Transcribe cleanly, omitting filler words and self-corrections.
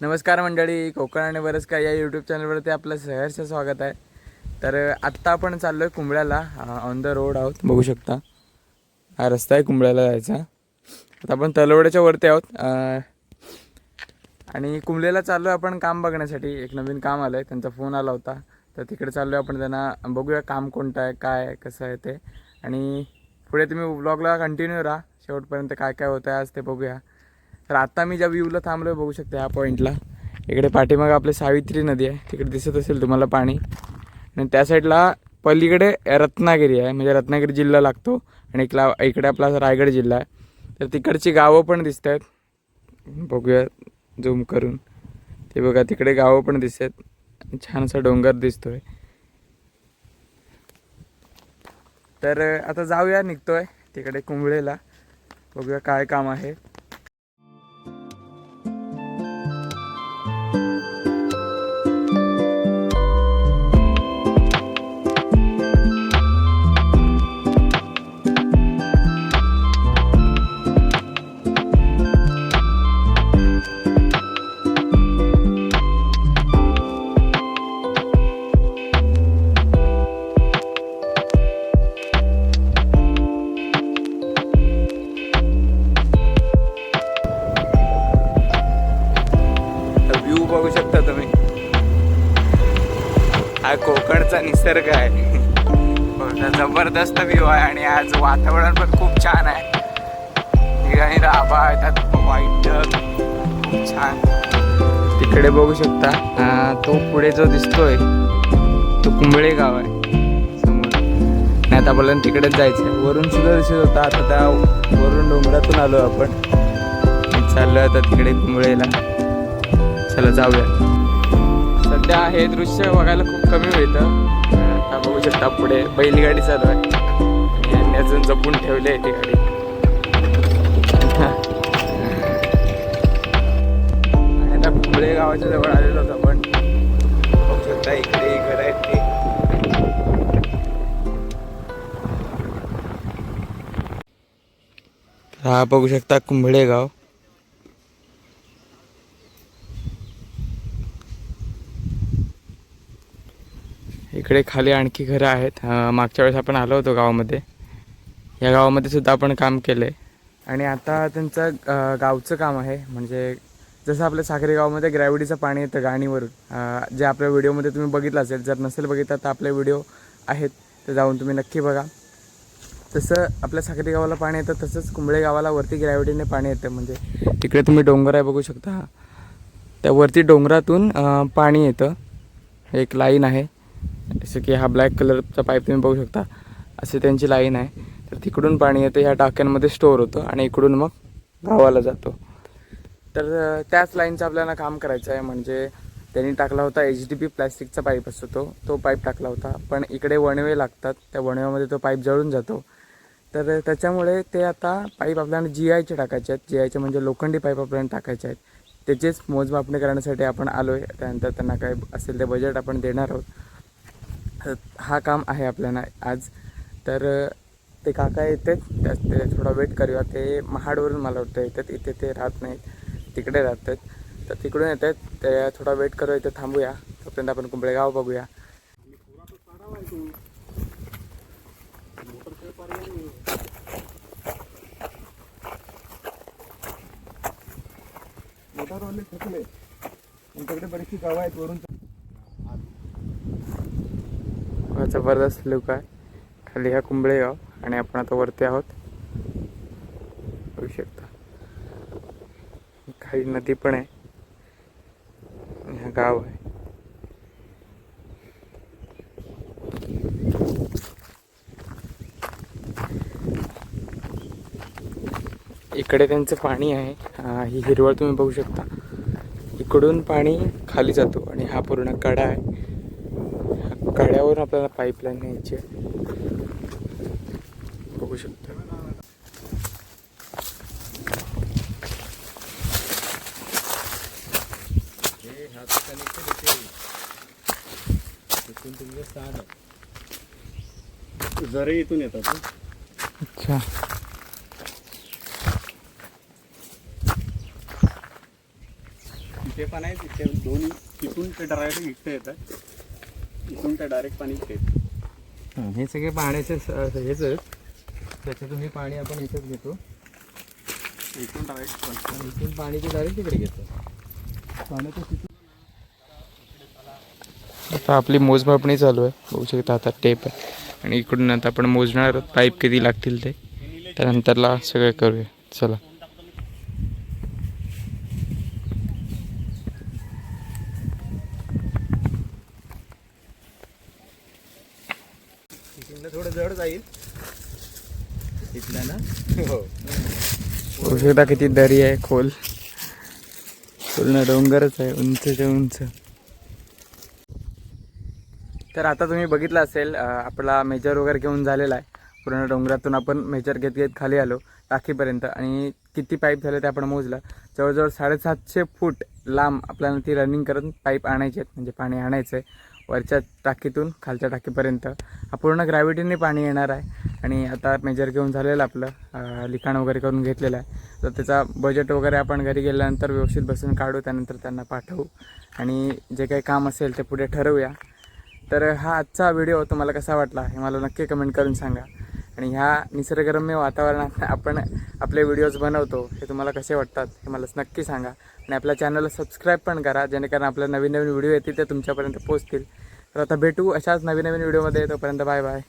नमस्कार मंडळी, कोकण आणि बरंच काय या यूट्यूब चॅनलवरती आपलं सहर्ष स्वागत आहे. तर आत्ता आपण चाललो आहे कुंबळ्याला. ऑन द रोड आहोत, बघू शकता. हा रस्ता आहे कुंबळ्याला जायचा. आता आपण तलवड्याच्या वरती आहोत आणि कुंबळ्याला चाललो आहे आपण काम बघण्यासाठी. एक नवीन काम आलं आहे, त्यांचा फोन आला होता, तर तिकडे चाललो आहे आपण. त्यांना बघूया काम कोणतं आहे, काय आहे, कसं आहे ते. आणि पुढे तुम्ही व्लॉगला कंटिन्यू राहा शेवटपर्यंत. काय काय होतं आहे आज ते बघूया. तर आता मी ज्या व्ह्यूला थांबलो आहे बघू शकता, ह्या पॉईंटला. इकडे पाठीमागं आपली सावित्री नदी आहे, तिकडे दिसत असेल तुम्हाला पाणी. आणि त्या साईडला पलीकडे रत्नागिरी आहे, म्हणजे रत्नागिरी जिल्हा लागतो. आणि इकडे आपला रायगड जिल्हा आहे. तर तिकडची गावं पण दिसत आहेत, बघूया झूम करून. ते बघा, तिकडे गावं पण दिसत आहेत. छान असा डोंगर दिसतोय. तर आता जाऊया, निघतोय तिकडे कुंबळेला. बघूया काय काम आहे. बघू शकता तुम्ही, हा कोकणचा निसर्ग आहे. जबरदस्त व्ह्यू आहे. आणि आज वातावरण पण खूप छान आहे. निळा आभाळ येतात, वाईट खूप छान. तिकडे बघू शकता, तो पुढे जो दिसतोय तो कुंबळे गाव आहे समोर. नाही आता आपल्याला तिकडेच जायचं आहे. वरून सुद्धा दिसत होता, आता त्या वरून डोंगरातून आलो आपण. चाललो आता तिकडे कुंबळेला. चला जाऊया. सध्या हे दृश्य बघायला खूप कमी मिळतं. आता बघू शकता पुढे बैलगाडी चालू आहे. यांनी अजून जपून ठेवली आहे ती गाडी. आणि आता कुंबळे गावाच्या जवळ आलेलो होतो आपण. बघू शकता इकडे घर आहेत ते. हा बघू शकता कुंबळे गाव. इकडे खाली आणखी घरं आहेत. मागच्या वेळेस आपण आलो होतो गावामध्ये. या गावामध्ये सुद्धा आपण काम केलं आहे. आणि आता त्यांचं गावचं काम आहे. म्हणजे जसं आपल्या साखरे गावामध्ये ग्रॅव्हिटीचं पाणी येतं गाणीवरून, जे आपल्या व्हिडिओमध्ये तुम्ही बघितलं असेल. जर नसेल बघितलं तर आपले व्हिडिओ आहेत, तर जाऊन तुम्ही नक्की बघा. तसं आपल्या साखरे गावाला पाणी येतं, तसंच कुंबळे गावाला वरती ग्रॅव्हिटीने पाणी येतं. म्हणजे तिकडे तुम्ही डोंगर आहे बघू शकता. त्या वरती डोंगरातून पाणी येतं. एक लाईन आहे, जसं की हा ब्लॅक कलरचा पाईप तुम्ही बघू शकता. असे त्यांची लाईन आहे. तर तिकडून पाणी येतं, ह्या टाक्यांमध्ये स्टोअर होतं आणि इकडून मग गावाला जातो. तर त्याच लाईनचं आपल्याला काम करायचं आहे. म्हणजे त्यांनी टाकला होता HDP प्लॅस्टिकचा पाईप असतो, तो पाईप टाकला होता. पण इकडे वणवे लागतात, त्या वणव्यामध्ये तो पाईप जळून जातो. तर त्याच्यामुळे ते आता पाईप आपल्याला GIचे टाकायचे आहेत. GIचे म्हणजे लोखंडी पाईप आपल्याला टाकायचे आहेत. त्याचेच मोजमापणी करण्यासाठी आपण आलो आहे. त्यानंतर त्यांना काय असेल ते बजेट आपण देणार आहोत. हा काम आहे आपल्याला आज. तर ते काका येतात, ते थोडा वेट करूया. ते महाडवरून मला वाटतं येतात, इथे ते राहत नाहीत, तिकडे राहतात. तर तिकडून येतात, ते थोडा वेट करूया, इथे थांबूया. तोपर्यंत आपण कुंबळे गाव बघूया. मोटारवाले थकले, त्यांच्याकडे बरीचशी गावं आहेत वरून. जबरदस्त लुक आहे. खाली हा कुंबळे गाव आणि आपण आता वरती आहोत, बघू शकता. काही नदी पण आहे, हा गाव आहे. इकडे त्यांचं पाणी आहे. ही हिरवळ तुम्ही बघू शकता. इकडून पाणी खाली जातो आणि हा पूर्ण कडा आहे. कड्यावरून आपल्याला पाईपलाईन न्यायची आहे, बघू शकता. जरे इथून येतात. अच्छा, ते पण आहे तिथे दोन्ही तिथून ते डायरेक्ट इथे येतात, इथून ते डायरेक्ट पाणी इथे येतं. हां, हे सगळे पाण्याचे हेच आहेत. त्याच्यातून हे पाणी आपण इथेच घेतो. इथून डायरेक्ट आणि इथून पाणी ते डायरेक्ट तिकडे घेतो. पाण्याचं तिथून आता आपली मोजमापणी चालू आहे. बघू शकता आता टेप आहे आणि इकडून आता आपण मोजणार आहोत पाईप किती लागतील ते. त्यानंतरला सगळं करूया. चला. थोडं जड जाईल इथलं ना. हो, बघू शकता किती दरी आहे, खोल पूर्ण डोंगरच आहे, उंचच्या उंच. तर आता तुम्ही बघितलं असेल आपला मेजर वगैरे घेऊन झालेला आहे. पूर्ण डोंगरातून आपण मेजर घेत घेत खाली आलो टाकीपर्यंत आणि किती पाईप झाले ते आपण मोजलं. जवळजवळ 750 फूट लांब आपल्याला ती रनिंग करत पाईप आणायचे आहेत, म्हणजे पाणी आणायचं आहे वरच्या टाकीतून खालच्या टाकीपर्यंत. हा पूर्ण ग्रॅव्हिटीने पाणी येणार आहे. आणि आता मेजर घेऊन झालेलं आपलं लिखाण वगैरे करून घेतलेलं आहे. तर त्याचा बजेट वगैरे आपण घरी गेल्यानंतर व्यवस्थित बसून काढू, त्यानंतर त्यांना पाठवू आणि जे काही काम असेल ते पुढे ठरवूया. तर हा आजचा व्हिडिओ तुम्हाला कसा वाटला हे मला नक्की कमेंट करून सांगा. आणि ह्या निसर्गरम्य वातावरणात आपण आपले व्हिडिओज बनवतो हे तुम्हाला कसे वाटतात हे मला नक्की सांगा. आणि आपल्या चॅनलला सबस्क्राईब पण करा, जेणेकरून आपल्या नवीन नवीन व्हिडिओ येतील ते तुमच्यापर्यंत पोहोचतील. तर आता भेटू अशाच नवीन नवीन व्हिडिओमध्ये. तोपर्यंत बाय बाय.